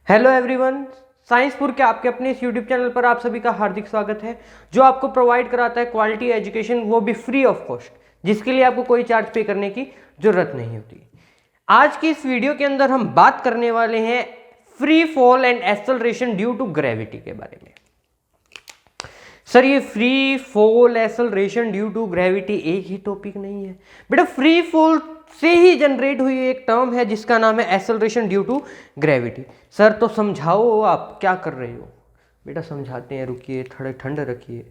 Hello everyone, साइंसपुर के आपके अपने इस यूट्यूब चैनल पर आप सभी का हार्दिक स्वागत है, जो आपको प्रोवाइड कराता है क्वालिटी एजुकेशन, वो भी फ्री ऑफ कॉस्ट, जिसके लिए आपको कोई चार्ज पे करने की जरूरत नहीं होती। आज की इस वीडियो के अंदर हम बात करने वाले हैं free fall and acceleration due to gravity के बारे में। सर, ये free fall acceleration due to gravity एक ही टॉपिक नहीं है बेटा। फ्री फॉल से ही जनरेट हुई एक टर्म है जिसका नाम है acceleration due to gravity. Sir तो समझाओ, आप क्या कर रहे हो? बेटा समझाते हैं, रुकिए, थोड़े ठंड रखिए।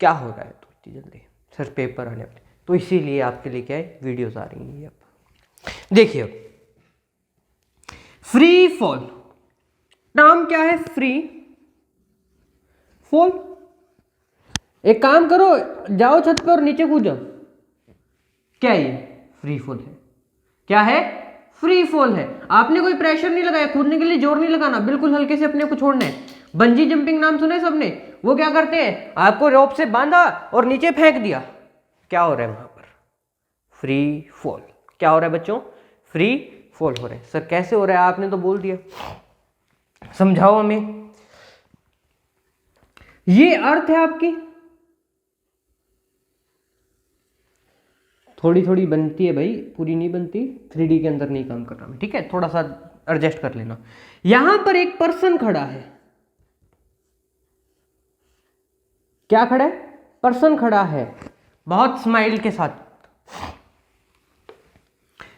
क्या हो रहा है तो इतनी जल्दी? सर पेपर आने वाले, तो इसीलिए आपके लिए क्या है, वीडियोस आ रही हैं। अब देखिए, फ्री फॉल टर्म क्या है? Free fall. एक काम करो, जाओ छत पर और नीचे कूद जाओ। क्या ये फ्री फॉल है? क्या है? फ्री फॉल है। आपने कोई प्रेशर नहीं लगाया, कूदने के लिए जोर नहीं लगाना, बिल्कुल हल्के से अपने को छोड़ना है। बंजी जंपिंग नाम सुने सबने? वो क्या करते हैं, आपको रोप से बांधा और नीचे फेंक दिया। क्या हो रहा है वहां पर? Free fall. क्या हो रहा है बच्चों? फ्री फॉल हो रहा है। सर कैसे हो रहा है? आपने तो बोल दिया, समझाओ हमें। ये अर्थ है आपकी, थोड़ी थोड़ी बनती है भाई, पूरी नहीं बनती। 3D के अंदर नहीं काम कर रहा मैं, ठीक है? थोड़ा सा एडजस्ट कर लेना। यहां पर एक पर्सन खड़ा है। क्या खड़ा है? पर्सन खड़ा है, बहुत स्माइल के साथ।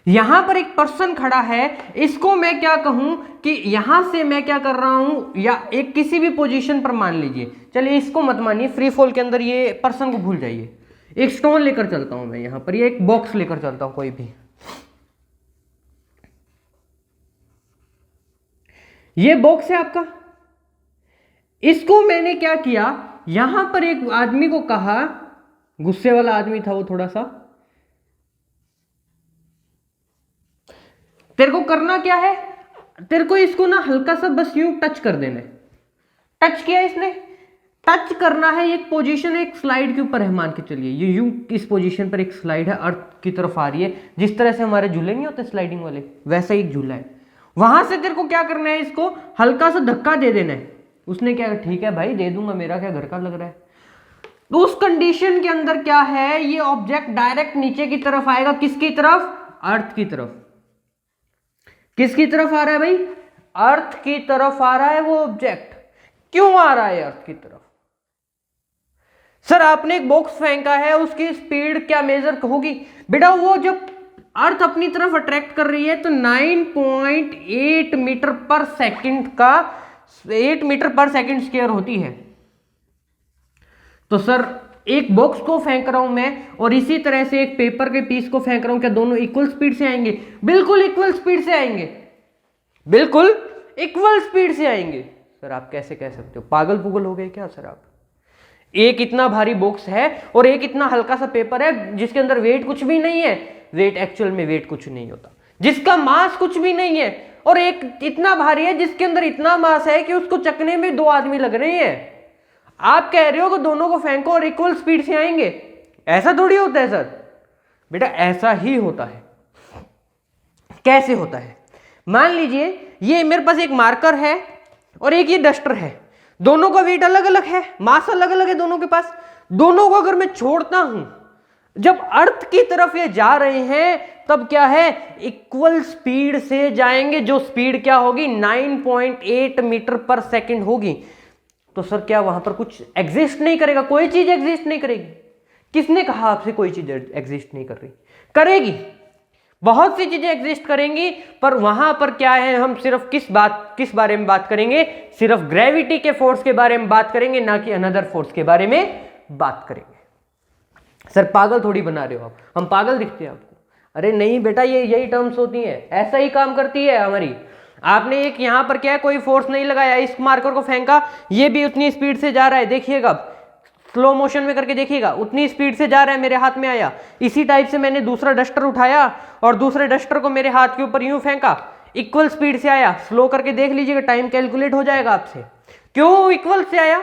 यहां पर एक पर्सन खड़ा है। इसको मैं क्या कहूं कि यहां से मैं क्या कर रहा हूं, या एक किसी भी पोजीशन पर मान लीजिए, चलिए इसको मत मानिए, फ्री फॉल के अंदर ये पर्सन को भूल जाइए। एक स्टोन लेकर चलता हूं मैं यहां पर, ये एक बॉक्स लेकर चलता हूं कोई भी। ये बॉक्स है आपका। इसको मैंने क्या किया, यहां पर एक आदमी को कहा, गुस्से वाला आदमी था वो थोड़ा सा, तेरे को करना क्या है, तेरे को इसको ना हल्का सा बस यूं टच कर देना है। टच किया इसने, टच करना है। एक पोजीशन एक स्लाइड के ऊपर है, मान के चलिए ये यूं इस पोजीशन पर एक स्लाइड है, अर्थ की तरफ आ रही है। जिस तरह से हमारे झूले नहीं होते स्लाइडिंग वाले, वैसा एक झूला है। वहां से तेरे को क्या करना है, इसको हल्का सा धक्का दे देना है। उसने क्या, ठीक है भाई दे दूंगा, मेरा क्या घर का लग रहा है। तो उस कंडीशन के अंदर क्या है, ये ऑब्जेक्ट डायरेक्ट नीचे की तरफ आएगा। किसकी तरफ? अर्थ की तरफ। किसकी तरफ आ रहा है भाई? अर्थ की तरफ आ रहा है वो ऑब्जेक्ट। क्यों आ रहा है अर्थ की तरफ? सर आपने एक बॉक्स फेंका है, उसकी स्पीड क्या मेजर होगी बेटा? वो जब अर्थ अपनी तरफ अट्रैक्ट कर रही है तो 9.8 मीटर पर सेकंड का 8 मीटर पर सेकंड स्क्वायर होती है। तो सर एक बॉक्स को फेंक रहा हूं मैं, और इसी तरह से एक पेपर के पीस को फेंक रहा हूं, क्या दोनों इक्वल स्पीड से आएंगे? बिल्कुल इक्वल स्पीड से आएंगे, बिल्कुल इक्वल स्पीड से आएंगे। सर आप कैसे कह सकते हो? पागल पुगल हो गए क्या सर आप? एक इतना भारी बॉक्स है और एक इतना हल्का सा पेपर है जिसके अंदर वेट कुछ भी नहीं है। वेट एक्चुअल में वेट कुछ नहीं होता, जिसका मास कुछ भी नहीं है, और एक इतना भारी है जिसके अंदर इतना मास है कि उसको चकने में 2 आदमी लग रहे हैं। आप कह रहे हो कि दोनों को फेंको और इक्वल स्पीड से आएंगे? ऐसा थोड़ी होता है सर। बेटा ऐसा ही होता है। कैसे होता है? मान लीजिए ये मेरे पास एक मार्कर है और एक ये डस्टर है। दोनों का वेट अलग अलग है, मास अलग अलग है दोनों के पास। दोनों को अगर मैं छोड़ता हूं, जब अर्थ की तरफ ये जा रहे हैं तब क्या है, इक्वल स्पीड से जाएंगे। जो स्पीड क्या होगी? 9.8 मीटर पर सेकंड होगी। तो सर क्या वहां पर कुछ एग्जिस्ट नहीं करेगा? कोई चीज एग्जिस्ट नहीं करेगी। किसने कहा आपसे कोई चीज एग्जिस्ट नहीं कर रही? करेगी, बहुत सी चीजें एग्जिस्ट करेंगी। पर वहां पर क्या है, हम सिर्फ किस बारे में बात करेंगे? सिर्फ ग्रेविटी के फोर्स के बारे में बात करेंगे, ना कि अनदर फोर्स के बारे में बात करेंगे। सर पागल थोड़ी बना रहे हो आप, हम पागल दिखते हैं आपको? अरे नहीं बेटा, ये यही टर्म्स होती हैं, ऐसा ही काम करती है हमारी। आपने एक यहां पर क्या है, कोई फोर्स नहीं लगाया, इस मार्कर को फेंका, ये भी उतनी स्पीड से जा रहा है। देखिएगा, स्लो मोशन में करके देखिएगा, उतनी स्पीड से जा रहा है, मेरे हाथ में आया। इसी टाइप से मैंने दूसरा डस्टर उठाया और दूसरे डस्टर को मेरे हाथ के ऊपर यूं फेंका, इक्वल स्पीड से आया। स्लो करके देख लीजिएगा, टाइम कैलकुलेट हो जाएगा आपसे। क्यों इक्वल से आया?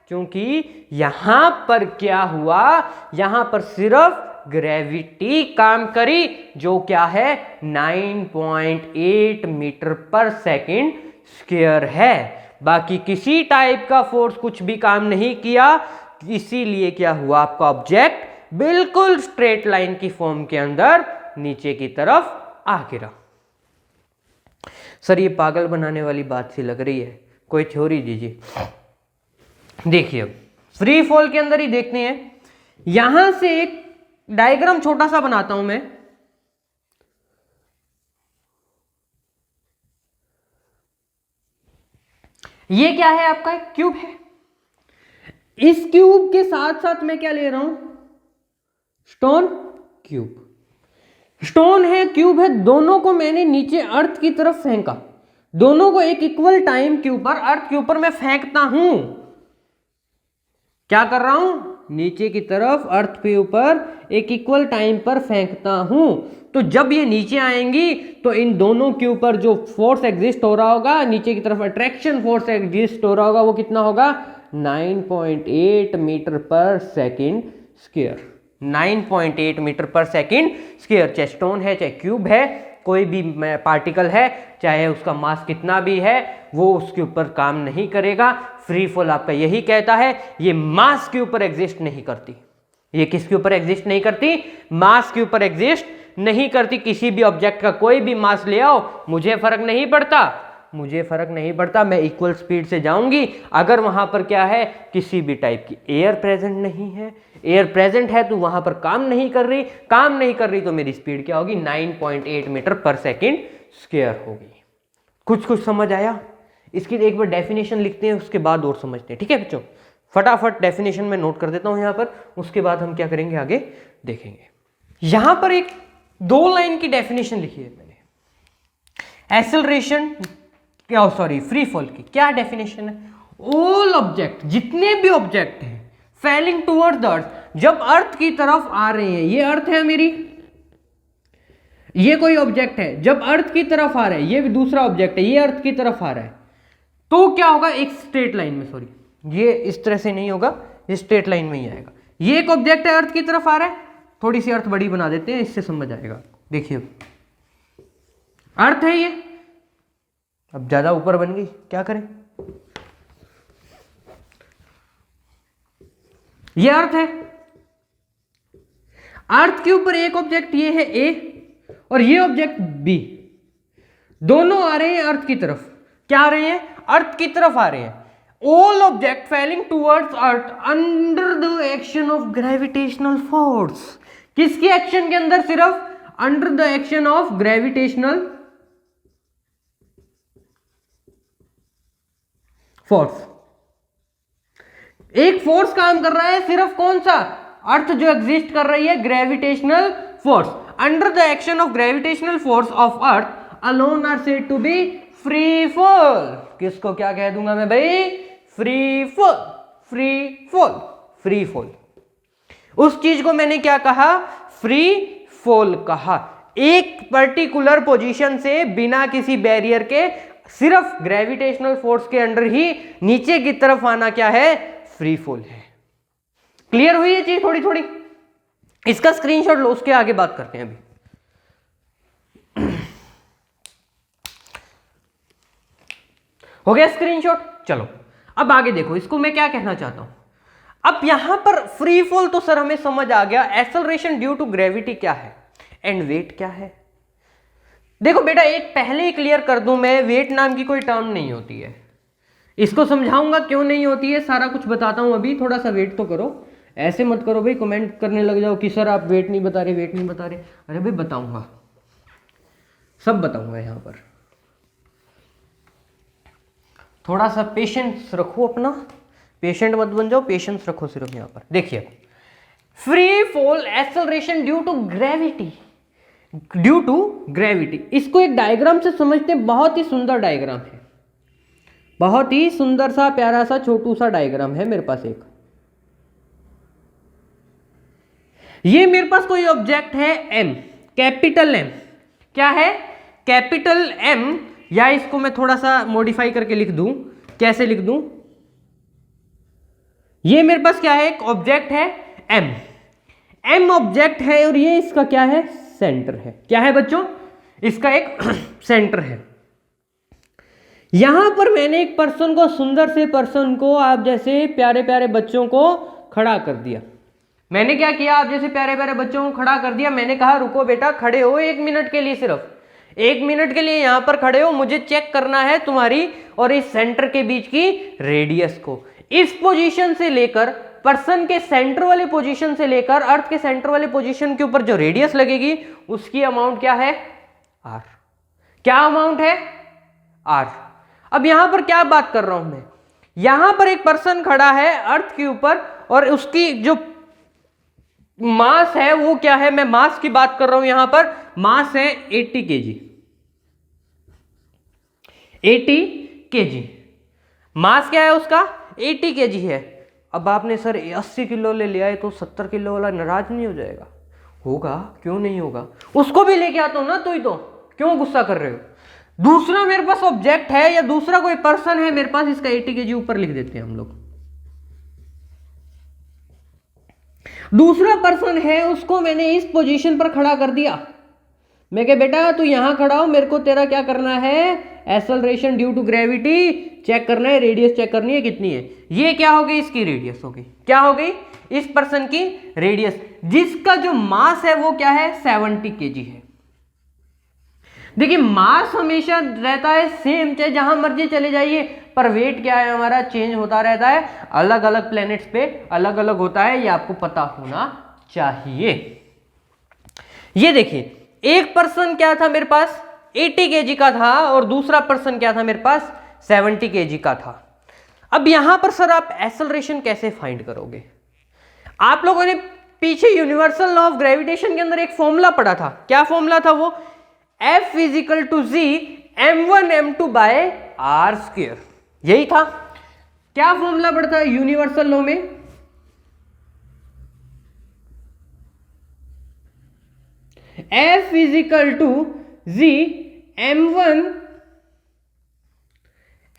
क्योंकि यहां पर क्या हुआ, यहां पर सिर्फ ग्रेविटी काम करी, जो क्या है 9.8 मीटर पर सेकंड स्क्वायर है। बाकी किसी टाइप का फोर्स कुछ भी काम नहीं किया, इसीलिए क्या हुआ, आपका ऑब्जेक्ट बिल्कुल स्ट्रेट लाइन की फॉर्म के अंदर नीचे की तरफ आ गिरा। सर ये पागल बनाने वाली बात सी लग रही है, कोई थ्योरी दीजिए। देखिए फ्री फॉल के अंदर ही देखते हैं, यहां से एक डायग्राम छोटा सा बनाता हूं मैं। ये क्या है, आपका एक क्यूब है। इस क्यूब के साथ साथ मैं क्या ले रहा हूं, स्टोन क्यूब। स्टोन है, क्यूब है, दोनों को मैंने नीचे अर्थ की तरफ फेंका, दोनों को एक इक्वल टाइम के ऊपर अर्थ के ऊपर मैं फेंकता हूं। क्या कर रहा हूं, नीचे की तरफ अर्थ के ऊपर एक इक्वल टाइम पर फेंकता हूं। तो जब ये नीचे आएंगी तो इन दोनों के ऊपर जो फोर्स एग्जिस्ट हो रहा होगा, नीचे की तरफ अट्रैक्शन फोर्स एग्जिस्ट हो रहा होगा, वो कितना होगा, 9.8 मीटर पर सेकेंड स्क्वायर। 9.8 मीटर पर सेकेंड स्क्वायर। चाहे स्टोन है, चाहे क्यूब है, कोई भी पार्टिकल है, चाहे उसका मास कितना भी है, वो उसके ऊपर काम नहीं करेगा। फ्री फॉल आपका यही कहता है, ये मास के ऊपर एग्जिस्ट नहीं करती। ये किसके ऊपर एग्जिस्ट नहीं करती, मास के ऊपर एग्जिस्ट नहीं करती। किसी भी ऑब्जेक्ट का कोई भी मास ले आओ, मुझे फर्क नहीं पड़ता, मुझे फर्क नहीं पड़ता, मैं इक्वल स्पीड से जाऊंगी। अगर वहां पर क्या है, किसी भी टाइप की एयर प्रेजेंट नहीं है, एयर प्रेजेंट है तो वहां पर काम नहीं कर रही, काम नहीं कर रही तो मेरी स्पीड क्या होगी, 9.8 मीटर पर सेकेंड स्क्वायर होगी। कुछ समझ आया? इसकी एक बार डेफिनेशन लिखते हैं, उसके बाद और समझते हैं। ठीक है बच्चों, फटाफट डेफिनेशन में नोट कर देता हूं यहां पर, उसके बाद हम क्या करेंगे आगे देखेंगे। यहां पर एक 2 लाइन की डेफिनेशन लिखी है मैंने, एक्सेलरेशन क्या, सॉरी फ्री फॉल की क्या डेफिनेशन है, ऑल ऑब्जेक्ट, जितने भी ऑब्जेक्ट हैं फेलिंग टुवर्ड्स द अर्थ, जब अर्थ की तरफ आ रहे हैं, ये अर्थ है मेरी, ये कोई ऑब्जेक्ट है, जब अर्थ की तरफ आ रहा है, ये भी दूसरा ऑब्जेक्ट है, ये अर्थ की तरफ आ रहा है, तो क्या होगा, एक स्ट्रेट लाइन में, सॉरी ये इस तरह से नहीं होगा, ये स्ट्रेट लाइन में ही आएगा। ये एक ऑब्जेक्ट है, अर्थ की तरफ आ रहा है, थोड़ी सी अर्थ बड़ी बना देते हैं, इससे समझ आएगा। देखिए अर्थ है ये, अब ज्यादा ऊपर बन गई, क्या करें, ये अर्थ है, अर्थ के ऊपर एक ऑब्जेक्ट ये है ए, और ये ऑब्जेक्ट बी, दोनों आ रहे हैं अर्थ की तरफ। क्या आ रहे हैं, अर्थ की तरफ आ रहे हैं। All object falling towards earth under the action of gravitational force. किसकी एक्शन के अंदर, सिर्फ under the action of gravitational force. एक फोर्स काम कर रहा है, सिर्फ कौन सा, अर्थ जो एग्जिस्ट कर रही है, gravitational force. Under the action of gravitational force of earth alone are said to be free fall. किसको क्या कह दूंगा मैं भाई, free fall, free fall, free fall. उस चीज को मैंने क्या कहा, फ्री फॉल कहा। एक पर्टिकुलर पोजीशन से बिना किसी बैरियर के, सिर्फ ग्रेविटेशनल फोर्स के अंडर ही नीचे की तरफ आना क्या है, फ्री फॉल है। क्लियर हुई ये चीज थोड़ी थोड़ी? इसका स्क्रीनशॉट लो, उसके आगे बात करते हैं अभी। हो गया स्क्रीनशॉट? चलो अब आगे देखो, इसको मैं क्या कहना चाहता हूं। अब यहां पर फ्री फॉल तो सर हमें समझ आ गया, एक्सेलरेशन ड्यू टू ग्रेविटी क्या है एंड वेट क्या है। देखो बेटा, एक पहले ही क्लियर कर दूं मैं, वेट नाम की कोई टर्म नहीं होती है। इसको समझाऊंगा क्यों नहीं होती है, सारा कुछ बताता हूं अभी, थोड़ा सा वेट तो करो। ऐसे मत करो भाई, कमेंट करने लग जाओ कि सर आप वेट नहीं बता रहे, वेट नहीं बता रहे। अरे भाई बताऊंगा, सब बताऊंगा यहां पर। थोड़ा सा पेशेंस रखो अपना, पेशेंट मत बन जाओ, पेशेंस रखो सिर्फ यहां पर। देखिए, free fall acceleration due to gravity, due to gravity. इसको एक डायग्राम से समझते हैं, बहुत ही सुंदर डायग्राम है, बहुत ही सुंदर सा प्यारा सा छोटू सा डायग्राम है मेरे पास एक। ये मेरे पास कोई ऑब्जेक्ट है एम, कैपिटल एम। क्या है, कैपिटल एम, या इसको मैं थोड़ा सा मॉडिफाई करके लिख दूं, कैसे लिख दूं, ये मेरे पास क्या है, एक ऑब्जेक्ट है एम, एम ऑब्जेक्ट है, और ये इसका क्या है, सेंटर है। क्या है बच्चों, इसका एक सेंटर है। यहां पर मैंने एक पर्सन को, सुंदर से पर्सन को, आप जैसे प्यारे प्यारे बच्चों को खड़ा कर दिया। मैंने क्या किया, आप जैसे प्यारे प्यारे बच्चों को खड़ा कर दिया। मैंने कहा रुको बेटा, खड़े हो 1 मिनट के लिए, सिर्फ 1 मिनट के लिए यहां पर खड़े हो, मुझे चेक करना है तुम्हारी और इस सेंटर के बीच की रेडियस को। इस पोजीशन से लेकर, पर्सन के सेंटर वाले पोजीशन से लेकर अर्थ के सेंटर वाले पोजीशन के ऊपर जो रेडियस लगेगी उसकी अमाउंट क्या है, आर। क्या अमाउंट है, आर। अब यहां पर क्या बात कर रहा हूं मैं, यहां पर एक पर्सन खड़ा है अर्थ के ऊपर और उसकी जो मास है वो क्या है, मैं मास की बात कर रहा हूं। यहां पर मास है 80 केजी, 80 केजी मास क्या है उसका, 80 केजी है। अब आपने सर 80 किलो ले लिया है तो 70 किलो वाला नाराज नहीं हो जाएगा? होगा, क्यों नहीं होगा, उसको भी लेके आता हूं ना, तो ही तो, क्यों गुस्सा कर रहे हो। दूसरा मेरे पास ऑब्जेक्ट है या दूसरा कोई पर्सन है मेरे पास, इसका 80 केजी ऊपर लिख देते हैं हम लोग। दूसरा पर्सन है, उसको मैंने इस पोजीशन पर खड़ा कर दिया। मैं कह बेटा तू यहां खड़ा हो, मेरे को तेरा क्या करना है, acceleration due to gravity check करना है, रेडियस चेक करनी है कितनी है। ये क्या हो गई, इसकी रेडियस हो गई। क्या हो गई, इस पर्सन की रेडियस, जिसका जो मास है वो क्या है, 70 केजी है। देखिए मास हमेशा रहता है सेम, चाहे जहां मर्जी चले जाइए, पर वेट क्या है हमारा, चेंज होता रहता है, अलग अलग प्लैनेट्स पे अलग अलग होता है, ये आपको पता होना चाहिए। ये देखिए एक पर्सन क्या था मेरे पास, 80 केजी का था और दूसरा पर्सन क्या था मेरे पास, 70 केजी का था। अब यहां पर सर आप एक्सेलरेशन कैसे फाइंड करोगे। आप लोगों ने पीछे यूनिवर्सल लॉ ऑफ ग्रेविटेशन के अंदर एक फॉर्मूला पढ़ा था, क्या फॉर्मूला था वो, F is equal to G m1 m2 by R square, यही था। क्या फॉर्मूला पढ़ता है यूनिवर्सल लॉ में, F is equal to G m1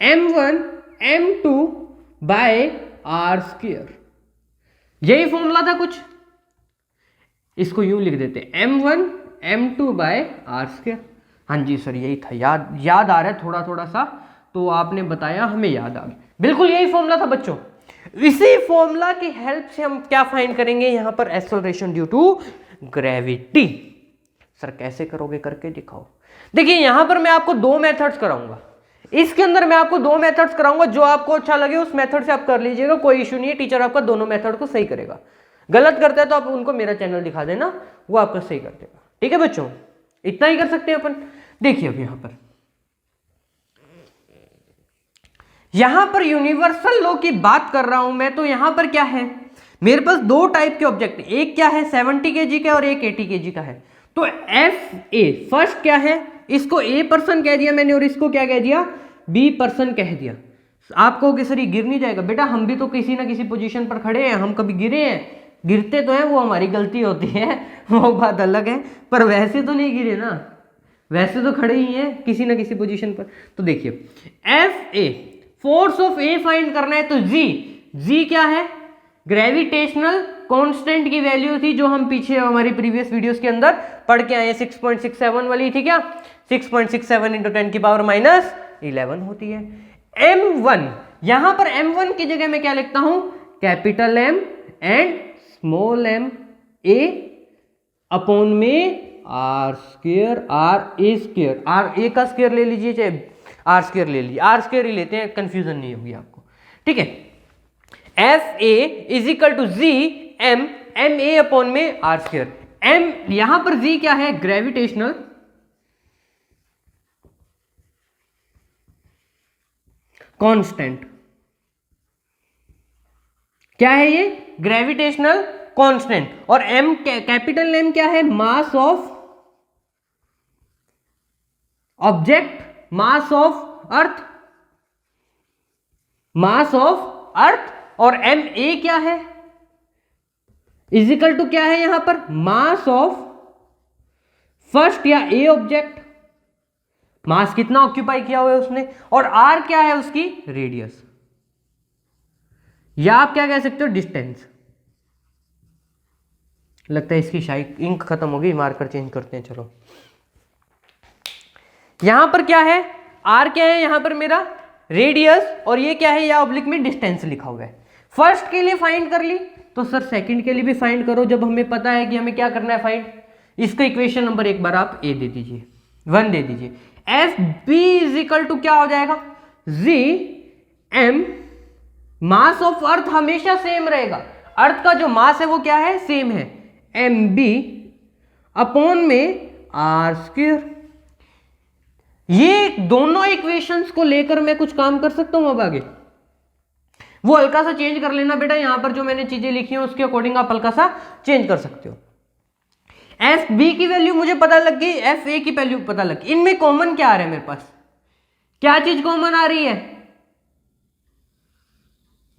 m2 by R square, यही फॉर्मूला था कुछ। इसको यूं लिख देते m1 m2 by R square. हाँ जी सर यही था, याद आ रहा है थोड़ा थोड़ा सा, तो आपने बताया हमें याद आ गया, बिल्कुल यही फॉर्मूला था बच्चों। इसी फॉर्मूला की हेल्प से हम क्या फाइंड करेंगे यहां पर, acceleration due to gravity. Sir कैसे करोगे, करके दिखाओ। देखिए यहां पर मैं आपको 2 मेथड्स कराऊंगा, इसके अंदर मैं आपको 2 मेथड्स कराऊंगा, जो आपको अच्छा लगे उस मेथड से आप कर लीजिएगा, कोई इशू नहीं है, टीचर आपका दोनों मेथड को सही करेगा। गलत करता है तो आप उनको मेरा चैनल दिखा देना, वो आपका सही कर देगा। ठीक है बच्चों, इतना ही कर सकते हैं अपन। देखिए अब यहां पर यूनिवर्सल लॉ की बात कर रहा हूं मैं, तो यहां पर क्या है, मेरे पास 2 टाइप के ऑब्जेक्ट, एक क्या है 70 केजी का और एक 80 केजी का है। तो एफ ए फर्स्ट क्या है, इसको ए पर्सन कह दिया मैंने और इसको क्या कह दिया, बी पर्सन कह दिया। आप कहोगे सर ये गिर नहीं जाएगा, बेटा हम भी तो किसी ना किसी पोजीशन पर खड़े हैं, हम कभी गिरे हैं, गिरते तो हैं, वो हमारी गलती होती है, वो बात अलग है, पर वैसे तो नहीं गिरे ना, वैसे तो खड़े ही हैं किसी ना किसी पोजीशन पर। तो देखिए F A, force of A find करना है, तो जी क्या है, ग्रेविटेशनल कांस्टेंट की वैल्यू थी जो हम पीछे हमारी प्रीवियस वीडियोस के अंदर पढ़ के आए, 6.67 वाली थी क्या, 6.67 इंटू 10 की पावर माइनस 11 होती है। m1, यहां पर m1 की जगह मैं क्या लिखता हूं, capital M and small m, a upon में R square, R A square, R A का स्क्वायर ले लीजिए चाहे आर स्क्वायर ले लीजिए, आर स्क्वायर ही लेते हैं, कंफ्यूजन नहीं होगी आपको। ठीक है, F A is equal to G M A upon में आर स्क्वायर। एम यहां पर जी क्या है, ग्रेविटेशनल कांस्टेंट, क्या है ये, ग्रेविटेशनल कांस्टेंट, और एम कैपिटल एम क्या है, mass of object, mass of earth, mass of earth, और एम ए क्या है, इजिकल टू क्या है यहां पर, मास ऑफ फर्स्ट या ए ऑब्जेक्ट, मास कितना ऑक्यूपाई किया हुआ है उसने, और आर क्या है उसकी रेडियस, या आप क्या कह सकते हो डिस्टेंस। लगता है इसकी शायद इंक खत्म हो गई, मार्कर चेंज करते हैं। चलो यहां पर क्या है, आर क्या है यहां पर मेरा रेडियस, और ये क्या है, या ऑब्लिक में डिस्टेंस लिखा हुआ है। फर्स्ट के लिए फाइंड कर ली, तो सर सेकंड के लिए भी फाइंड करो, जब हमें पता है कि हमें क्या करना है फाइंड। इसका इक्वेशन नंबर एक बार आप ए दे दीजिए, 1 दे दीजिए। F B is equal to क्या हो जाएगा, G M, mass of earth हमेशा सेम रहेगा, अर्थ का जो मास है वो क्या है, सेम है, एम बी अपॉन में आर स्क्वायर। ये दोनों इक्वेशंस को लेकर मैं कुछ काम कर सकता हूं अब आगे। वो हल्का सा चेंज कर लेना बेटा, यहां पर जो मैंने चीजें लिखी हैं उसके अकॉर्डिंग आप हल्का सा चेंज कर सकते हो। एफ बी की वैल्यू मुझे पता लग गई, एफ ए की वैल्यू पता लग गई। इनमें कॉमन क्या आ रहा है मेरे पास, क्या चीज कॉमन आ रही है,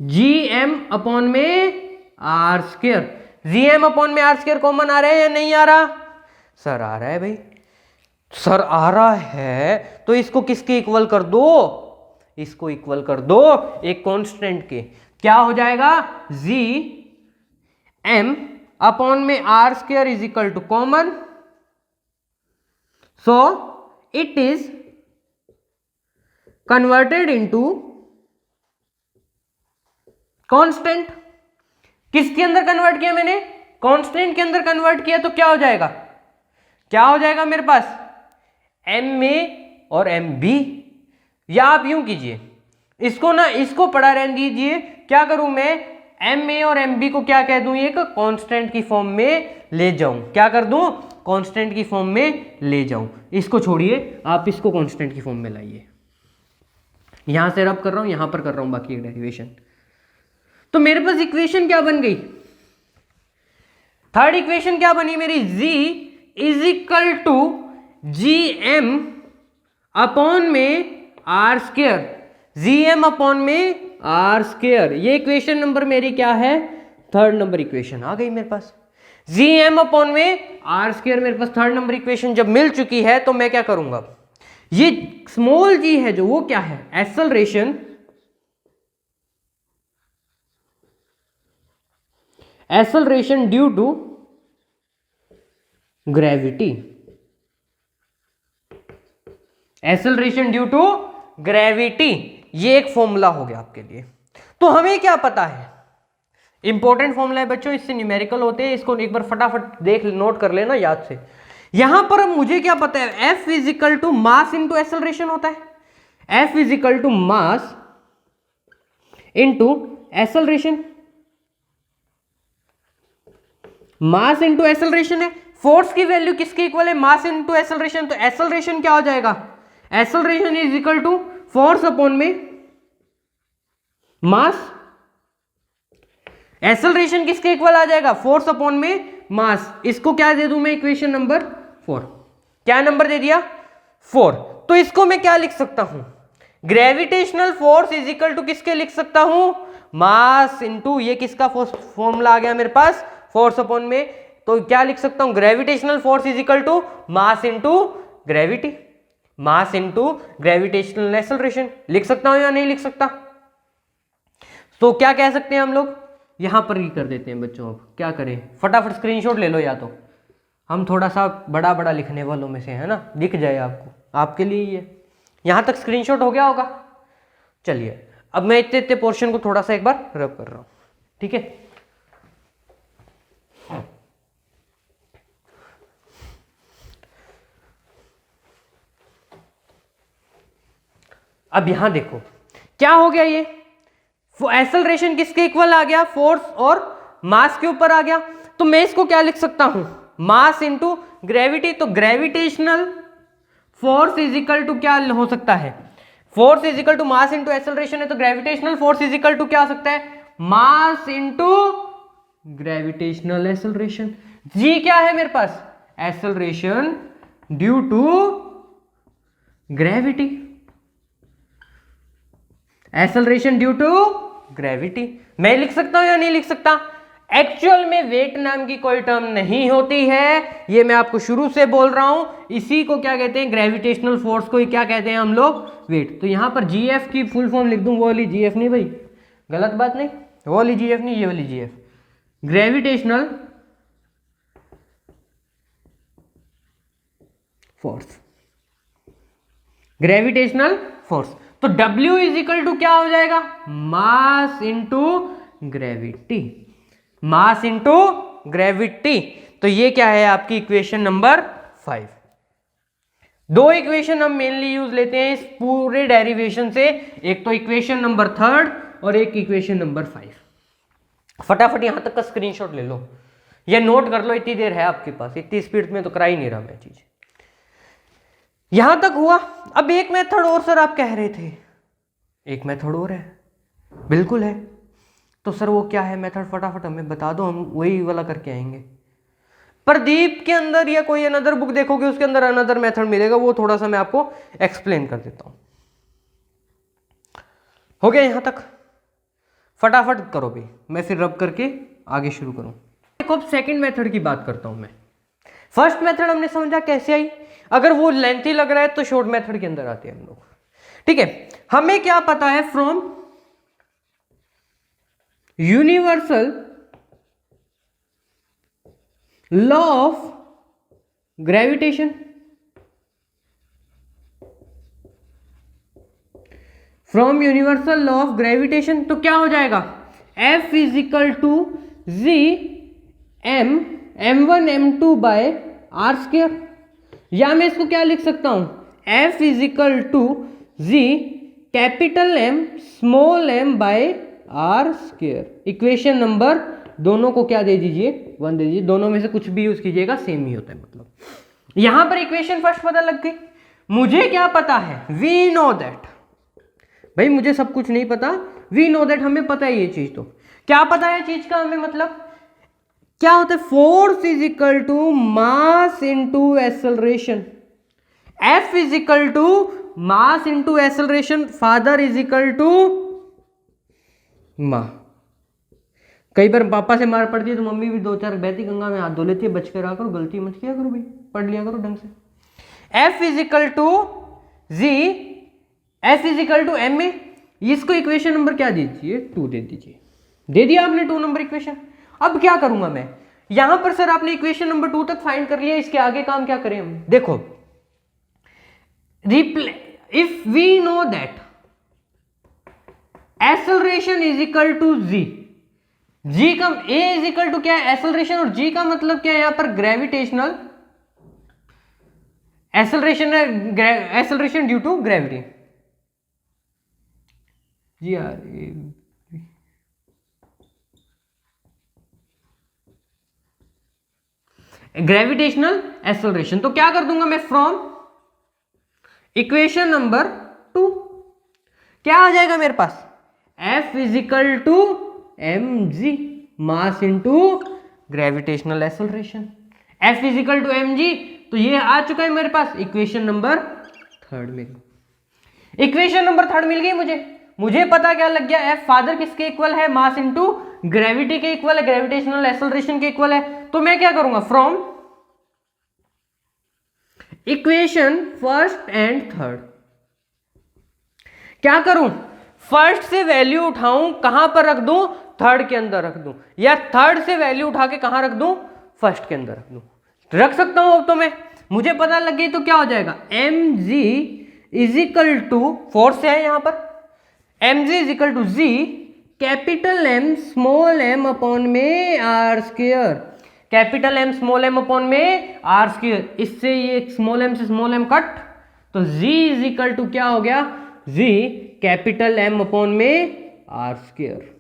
जी एम अपॉन में R square. G M upon में आर स्क्वायर कॉमन आ रहा है या नहीं आ रहा, सर आ रहा है भाई, सर आ रहा है, तो इसको किसके इक्वल कर दो, इसको इक्वल कर दो एक कांस्टेंट के, क्या हो जाएगा, जी एम अपॉन में R square is equal to common, so it is converted into constant. किसके अंदर कन्वर्ट किया मैंने, कांस्टेंट के अंदर कन्वर्ट किया, तो क्या हो जाएगा, क्या हो जाएगा मेरे पास, एम ए और एम बी। या आप यूं कीजिए, इसको ना, इसको पढ़ा रहने दीजिए, क्या करूं मैं, एम ए और एम बी को क्या कह दूं, एक कांस्टेंट की फॉर्म में ले जाऊं, क्या कर दूं, कांस्टेंट की फॉर्म में ले जाऊं। इसको छोड़िए, आप इसको कांस्टेंट की फॉर्म में लाइए। यहां से रब कर रहा हूं, यहां पर कर रहा हूं बाकी डेरिवेशन। तो मेरे पास इक्वेशन क्या बन गई, थर्ड इक्वेशन क्या बनी मेरी, g is equal to G M upon में R square, G M upon में आर स्क्वायर। ये इक्वेशन नंबर मेरी क्या है, थर्ड नंबर इक्वेशन आ गई मेरे पास। जी एम अपॉन में आर स्क्वायर मेरे पास थर्ड नंबर इक्वेशन जब मिल चुकी है, तो मैं क्या करूंगा, ये स्मॉल जी है जो, वो क्या है, acceleration, acceleration due to gravity, acceleration due to gravity, ये एक फॉर्मूला हो गया आपके लिए। तो हमें क्या पता है, इंपॉर्टेंट फॉर्मूला है बच्चों, इससे न्यूमेरिकल होते हैं, इसको एक बार फटाफट देख नोट कर लेना याद से। यहां पर अब मुझे क्या पता है, F is equal to mass into acceleration होता है, F is equal to mass into acceleration, mass into acceleration है। फोर्स की वैल्यू किसके इक्वल है, मास इंटू एक्सेलरेशन, तो एक्सेलरेशन क्या हो जाएगा, acceleration is equal to force upon में मास। एक्सेलरेशन किसके इक्वल आ जाएगा, फोर्स अपॉन में मास। इसको क्या दे दूं मैं, इक्वेशन नंबर 4। क्या नंबर दे दिया, 4। तो इसको मैं क्या लिख सकता हूं, gravitational force is equal to किसके लिख सकता हूं, मास इंटू, ये किसका फॉर्मूला आ गया मेरे पास, फोर्स अपॉन में, तो क्या लिख सकता हूं, gravitational force is equal to mass into gravity, mass into gravitational acceleration. लिख सकता हूं या नहीं लिख सकता, तो क्या कह सकते हैं हम लोग, यहां पर ही कर देते हैं बच्चों। अब क्या करें, फटाफट स्क्रीनशॉट ले लो, या तो हम थोड़ा सा बड़ा बड़ा लिखने वालों में से है ना, दिख जाए आपको, आपके लिए ये यहां तक स्क्रीनशॉट हो गया होगा। चलिए अब मैं इतने इतने पोर्शन को थोड़ा सा एक बार रब कर रहा हूं, ठीक है। अब यहां देखो क्या हो गया, ये एक्सेलरेशन किसके इक्वल आ गया, फोर्स और मास के ऊपर आ गया। तो मैं इसको क्या लिख सकता हूं, मास इंटू ग्रेविटी। तो gravitational force is equal to क्या हो सकता है, force is equal to mass into acceleration है, तो gravitational force is equal to क्या हो सकता है, मास इंटू ग्रेविटेशनल एक्सेलरेशन। जी क्या है मेरे पास, acceleration due to gravity, acceleration due to gravity. मैं लिख सकता हूं या नहीं लिख सकता, एक्चुअल में वेट नाम की कोई टर्म नहीं होती है, ये मैं आपको शुरू से बोल रहा हूं। इसी को क्या कहते हैं, ग्रेविटेशनल फोर्स को ही क्या कहते हैं हम लोग, वेट। तो यहां पर जीएफ की फुल फॉर्म लिख दूं, वो वाली जीएफ नहीं भाई, गलत बात नहीं, वो वाली जीएफ नहीं, ये वाली GF, gravitational force. Gravitational force. तो W इज इक्वल टू क्या हो जाएगा, मास into gravity, mass into gravity. तो ये क्या है आपकी इक्वेशन नंबर 5। दो इक्वेशन हम मेनली यूज लेते हैं इस पूरे डेरिवेशन से, एक तो इक्वेशन नंबर 3 और एक इक्वेशन नंबर 5। फटाफट यहां तक का स्क्रीनशॉट ले लो या नोट कर लो, इतनी देर है आपके पास, इतनी स्पीड में तो करा ही नहीं रहा मैं चीज। यहां तक हुआ। अब एक मेथड और सर आप कह रहे थे, एक मेथड और है, बिल्कुल है। तो सर वो क्या है मेथड, फटाफट हमें बता दो, हम वही वाला करके आएंगे। प्रदीप के अंदर या कोई अनदर बुक देखोगे उसके अंदर अनदर मेथड मिलेगा, वो थोड़ा सा मैं आपको एक्सप्लेन कर देता हूं। हो गया यहां तक, फटाफट करो भी, मैं फिर रब करके आगे शुरू करूं। देखो अब सेकंड मेथड की बात करता हूं मैं। फर्स्ट मेथड हमने समझा कैसे आई, अगर वो लेंथी लग रहा है तो शॉर्ट मेथड के अंदर आते हैं हम लोग। ठीक है, हमें क्या पता है, from universal law of gravitation, from universal law of gravitation, तो क्या हो जाएगा, F is equal to G M m1 m2 by R square, या मैं इसको क्या लिख सकता हूं, F is equal to G capital M small m by R square. Equation number दोनों को क्या दे दीजिए, 1 दे दीजिए, दोनों में से कुछ भी यूज कीजिएगा सेम ही होता है। मतलब यहां पर इक्वेशन फर्स्ट पता लग गई। मुझे क्या पता है, वी नो दैट, भाई मुझे सब कुछ नहीं पता, वी नो दैट, हमें पता है ये चीज। तो क्या पता है चीज का हमें, मतलब क्या होता है, force is equal to mass into acceleration, F is equal to mass into acceleration, father is equal to माँ। कई बार पापा से मार पड़ती है तो मम्मी भी 2-4 बहती गंगा में हाथ धो लेती है, बच के रहा करो, गलती मत किया करो भाई, पढ़ लिया करो ढंग से। F is equal to G, F is equal to M A, इसको इक्वेशन नंबर क्या दीजिए, 2 दे दीजिए। दे दिया आपने 2 नंबर इक्वेशन। अब क्या करूंगा मैं, यहां पर सर आपने इक्वेशन नंबर 2 तक फाइंड कर लिया, इसके आगे काम क्या करें हम, देखो if we know that acceleration is equal to g, g का ए इज इक्वल टू क्या है, एक्सेलरेशन, और जी का मतलब क्या है यहां पर, ग्रेविटेशनल एक्सेलरेशन है, एक्सेलरेशन ड्यू टू ग्रेविटी। जी यार ग्रेविटेशनल एक्सेलरेशन, तो क्या कर दूंगा मैं, फ्रॉम इक्वेशन नंबर 2 क्या आ जाएगा मेरे पास, F is equal to M G, mass into gravitational acceleration, F is equal to M G. तो ये आ चुका है मेरे पास इक्वेशन नंबर 3 मेरी। इक्वेशन नंबर 3 मिल गई मुझे पता क्या लग गया, F फादर किसके इक्वल है, मास इंटू ग्रेविटी के इक्वल है, ग्रेविटेशनल एक्सेलरेशन के इक्वल है। तो मैं क्या करूंगा, from equation first and third क्या करूं, फर्स्ट से वैल्यू उठाऊं, कहां पर रख दूं, थर्ड के अंदर रख दूं, या थर्ड से वैल्यू उठा के कहां रख दूं, फर्स्ट के अंदर रख दूं, रख सकता हूं। अब तो मैं, मुझे पता लग गई, तो क्या हो जाएगा, m g is equal to, force है यहां पर, m g is equal to G capital M small m upon में R square, capital M small m upon में आर स्क्वायर, इससे ये स्मॉल एम से स्मॉल एम कट, तो g is equal to क्या हो गया, जी कैपिटल एम अपॉन में आर स्क्वायर।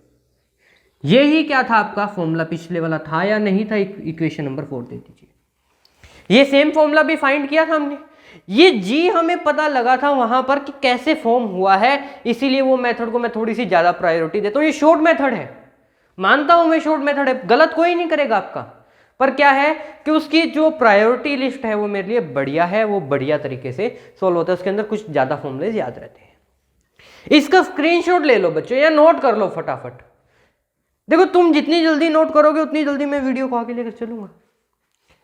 यही क्या था आपका फॉर्मूला, पिछले वाला था या नहीं था, इक्वेशन नंबर 4 दे दीजिए। ये सेम फॉर्मूला भी फाइंड किया था हमने, ये जी हमें पता लगा था वहां पर कि कैसे फॉर्म हुआ है, इसीलिए वो मेथड को मैं थोड़ी सी ज्यादा प्रायोरिटी देता हूं। ये शॉर्ट मेथड है, मानता हूं मैं, शॉर्ट मेथड है, गलत कोई नहीं करेगा आपका, पर क्या है कि उसकी जो प्रायोरिटी लिस्ट है वो मेरे लिए बढ़िया है, वो बढ़िया तरीके से सोल्व होता है, उसके अंदर कुछ ज्यादा फॉर्मूले याद रहते हैं। इसका स्क्रीनशॉट ले लो बच्चों, या नोट कर लो फटाफट। देखो तुम जितनी जल्दी नोट करोगे उतनी जल्दी मैं वीडियो को आगे लेकर चलूंगा।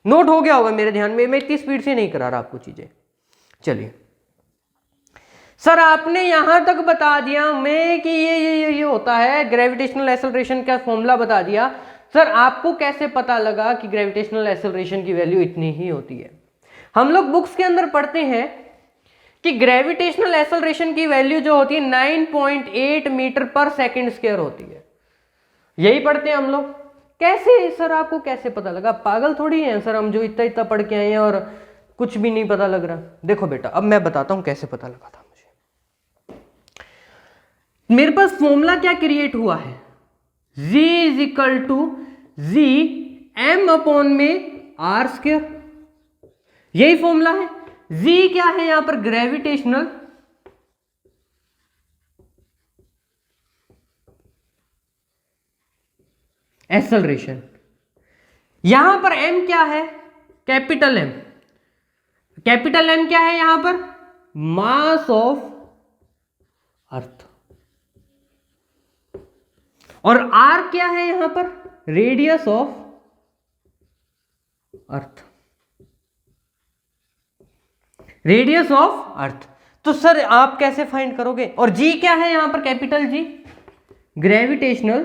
नोट हो गया होगा मेरे ध्यान में, मैं इतनी स्पीड से नहीं करा रहा आपको चीजें। चलिए सर, आपने यहां तक बता दिया मैं कि ये होता है, ग्रेविटेशनल एक्सेलरेशन का फॉर्मूला बता दिया। सर आपको कैसे पता लगा कि ग्रेविटेशनल एक्सेलरेशन की वैल्यू इतनी ही होती है? हम लोग बुक्स के अंदर पढ़ते हैं कि ग्रेविटेशनल एक्सेलरेशन की वैल्यू जो होती है 9.8 मीटर पर सेकंड स्क्वायर होती है। यही पढ़ते हैं हम लोग। कैसे सर, आपको कैसे पता लगा? पागल थोड़ी है सर हम, जो इतना इतना पढ़ के आए हैं और कुछ भी नहीं पता लग रहा। देखो बेटा, अब मैं बताता हूं कैसे पता लगा था मुझे। मेरे पास फॉर्मूला क्या क्रिएट हुआ है, G is equal to G M upon में आर स्क्वायर, यही फॉर्मूला है। G क्या है यहां पर? Gravitational acceleration. यहां पर m क्या है? Capital M। कैपिटल M क्या है यहां पर? Mass of earth. और r क्या है यहां पर? Radius of earth. Radius of earth. तो सर आप कैसे फाइंड करोगे? और G क्या है यहां पर? Capital G gravitational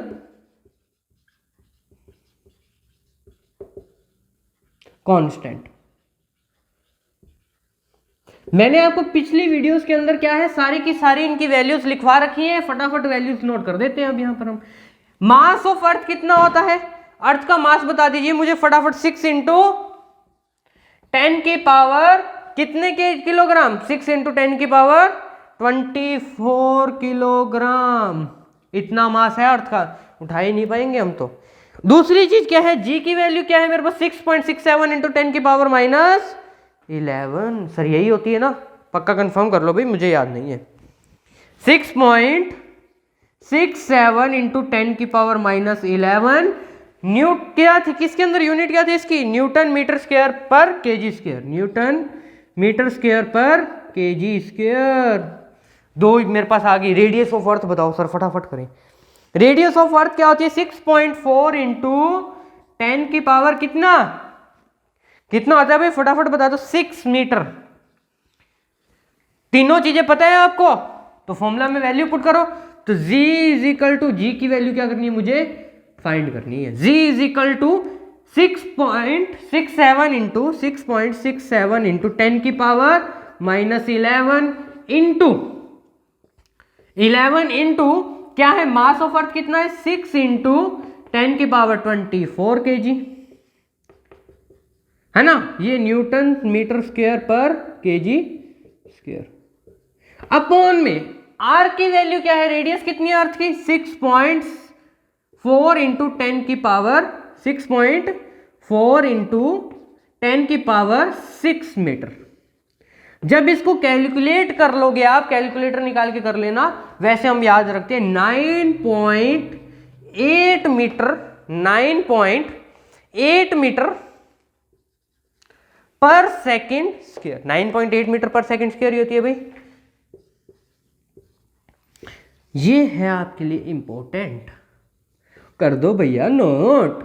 constant. मैंने आपको पिछली वीडियोस के अंदर क्या है, सारी की सारी इनकी वैल्यूज लिखवा रखी हैं, फटाफट वैल्यूज नोट कर देते हैं। अब यहां पर हम मास ऑफ अर्थ कितना होता है? अर्थ का मास बता दीजिए मुझे फटाफट। 6 इंटू 10 की पावर कितने के किलोग्राम? 6 इंटू 10 की पावर 24 किलोग्राम। इतना मास है अर्थ का, उठा ही नहीं पाएंगे हम तो। दूसरी चीज क्या है? जी की वैल्यू क्या है मेरे पास? 6.67 इंटू 10 की पावर माइनस 11। सर यही होती है ना? पक्का कंफर्म कर लो भाई, मुझे याद नहीं है। 6.67 इंटू 10 की पावर माइनस 11 न्यूट क्या थी? किसके अंदर यूनिट क्या थी इसकी? न्यूटन मीटर स्क्वायर पर KG square. Newton metre square पर केजी स्क्वायर। दो मेरे पास आ गई। रेडियस ऑफ अर्थ बताओ सर, फटाफट करें। रेडियस ऑफ अर्थ क्या होती है? 6.4 इंटू 10 की पावर कितना होता है भाई? फटाफट बता दो। 6 मीटर। तीनों चीजें पता है आपको, तो फॉर्मूला में वैल्यू पुट करो। तो G इज इक्वल टू, जी की वैल्यू क्या करनी है मुझे? फाइंड करनी है। G is equal to 6.67 into 10 की पावर माइनस 11 इंटू क्या है? मास ऑफ अर्थ कितना है? 6 इंटू 10 की पावर 24 केजी, है ना? ये न्यूटन मीटर स्क्वायर पर केजी स्क्वायर। अपॉन में आर की वैल्यू क्या है? रेडियस कितनी है अर्थ की? 6.4 इंटू 10 की पावर 6.4 इंटू 10 की पावर 6 मीटर। जब इसको कैलकुलेट कर लोगे आप, कैलकुलेटर निकाल के कर लेना, वैसे हम याद रखते हैं 9.8 मीटर, 9.8 मीटर पर सेकेंड स्क्वायर। 9.8 मीटर पर सेकेंड स्क्वायर होती है भाई। ये है आपके लिए इंपॉर्टेंट, कर दो भैया नोट।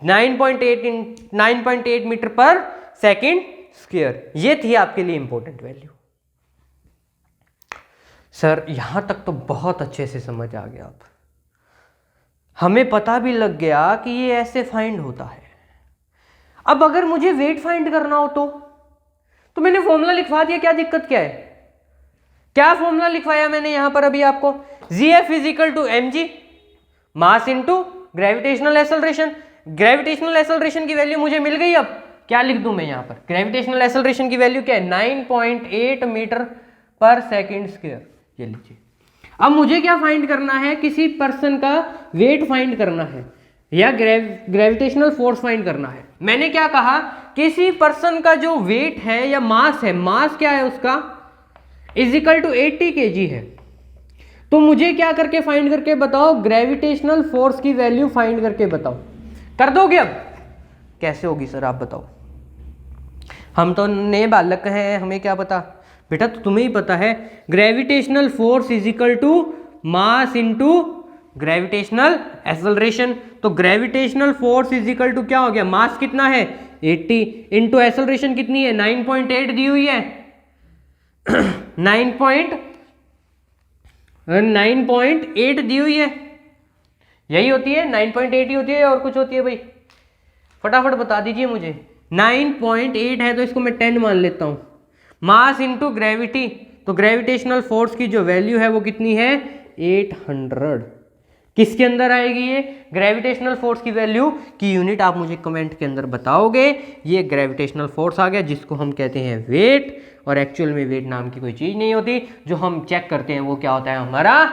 9.8 मीटर पर सेकेंड स्क्वायर, ये थी आपके लिए इंपॉर्टेंट वैल्यू। सर यहां तक तो बहुत अच्छे से समझ आ गया। आप हमें पता भी लग गया कि ये ऐसे फाइंड होता है। अब अगर मुझे वेट फाइंड करना हो तो मैंने फॉर्मूला लिखवा दिया, क्या दिक्कत क्या है? क्या फॉर्मूला लिखवाया मैंने यहां पर अभी आपको? Gf is equal to mg mass into gravitational acceleration. Gravitational acceleration की वैल्यू मुझे मिल गई। अब क्या लिख दूं मैं यहां पर? ग्रेविटेशनल एक्सेलरेशन की वैल्यू क्या है? 9.8 मीटर पर सेकेंड स्क्वायर। ये लीजिए। अब मुझे क्या फाइंड करना है? किसी पर्सन का वेट फाइंड करना है या ग्रेविटेशनल फोर्स फाइंड करना है। मैंने क्या कहा? किसी पर्सन का जो वेट है या मास है, मास क्या है उसका? इज इक्वल टू 80 kg है। तो मुझे क्या करके फाइंड करके बताओ? ग्रेविटेशनल फोर्स की वैल्यू फाइंड करके बताओ। कर दोगे? अब कैसे होगी सर आप बताओ? हम तो नए बालक हैं, हमें क्या पता बेटा? तो तुम्हें ही पता है। Gravitational force is equal to mass into gravitational acceleration. तो gravitational force is equal to क्या हो गया? मास कितना है? 80 इंटू एक्सेलरेशन कितनी है? 9.8 दी हुई है। 9.8 दी हुई है, यही होती है। 9.8 ही होती है और कुछ होती है भाई? फटाफट बता दीजिए मुझे। 9.8 है तो इसको मैं 10 मान लेता हूं। मास इंटू ग्रेविटी, तो ग्रेविटेशनल फोर्स की जो वैल्यू है वो कितनी है 800। किसके अंदर आएगी ये ग्रेविटेशनल फोर्स की वैल्यू की यूनिट आप मुझे कमेंट के अंदर बताओगे। ये ग्रेविटेशनल फोर्स आ गया जिसको हम कहते हैं वेट, और एक्चुअल में वेट नाम की कोई चीज नहीं होती। जो हम चेक करते हैं वो क्या होता है हमारा,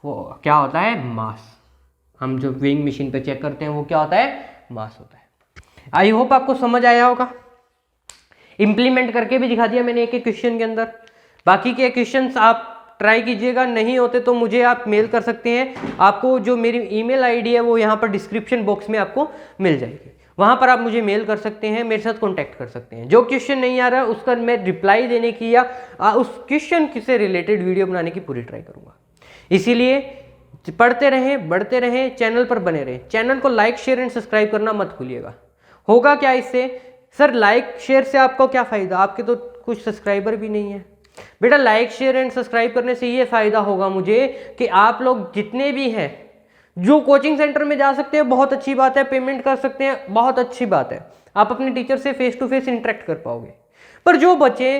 वो क्या होता है मास। हम जो वेइंग मशीन पे चेक करते हैं वो क्या होता है मास होता है। आई होप आपको समझ आया होगा। इंप्लीमेंट करके भी दिखा दिया मैंने एक एक क्वेश्चन के अंदर। बाकी के क्वेश्चंस आप ट्राई कीजिएगा, नहीं होते तो मुझे आप मेल कर सकते हैं। आपको जो मेरी ईमेल आईडी है वो यहाँ पर डिस्क्रिप्शन बॉक्स में आपको मिल जाएगी, वहाँ पर आप मुझे मेल कर सकते हैं, मेरे साथ कॉन्टैक्ट कर सकते हैं। जो क्वेश्चन नहीं आ रहा है उसका मैं रिप्लाई देने की या उस क्वेश्चन से रिलेटेड वीडियो बनाने की पूरी ट्राई करूँगा। इसीलिए पढ़ते रहें, बढ़ते रहें, चैनल पर बने रहें। चैनल को लाइक शेयर एंड सब्सक्राइब करना मत भूलिएगा। होगा क्या इससे, सर लाइक शेयर से आपको क्या फ़ायदा, आपके तो कुछ सब्सक्राइबर भी नहीं है। बेटा लाइक शेयर एंड सब्सक्राइब करने से ये फ़ायदा होगा मुझे कि आप लोग जितने भी हैं जो कोचिंग सेंटर में जा सकते हैं, बहुत अच्छी बात है, पेमेंट कर सकते हैं, बहुत अच्छी बात है, आप अपने टीचर से फेस टू फेस इंटरेक्ट कर पाओगे। पर जो बच्चे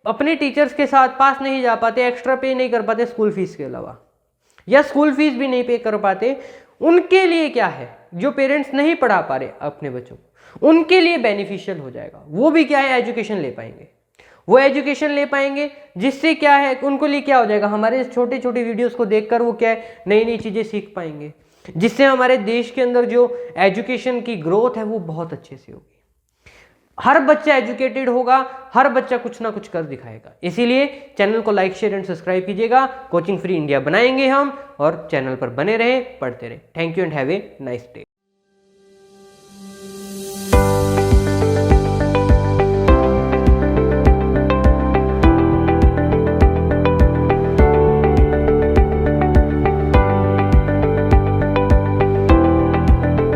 अपने टीचर्स के साथ पास नहीं जा पाते, एक्स्ट्रा पे नहीं कर पाते स्कूल फीस के अलावा, या स्कूल फीस भी नहीं पे कर पाते, उनके लिए क्या है, जो पेरेंट्स नहीं पढ़ा पा रहे अपने बच्चों को, उनके लिए बेनिफिशियल हो जाएगा। वो भी क्या है एजुकेशन ले पाएंगे, वो एजुकेशन ले पाएंगे जिससे क्या है उनको लिए क्या हो जाएगा, हमारे छोटे छोटे वीडियोस को देखकर वो क्या है नई नई चीज़ें सीख पाएंगे, जिससे हमारे देश के अंदर जो एजुकेशन की ग्रोथ है वो बहुत अच्छे से होगी। हर बच्चा एजुकेटेड होगा, हर बच्चा कुछ ना कुछ कर दिखाएगा। इसीलिए चैनल को लाइक शेयर एंड सब्सक्राइब कीजिएगा। कोचिंग फ्री इंडिया बनाएंगे हम, और चैनल पर बने रहें, पढ़ते रहें। Thank you and have a nice day.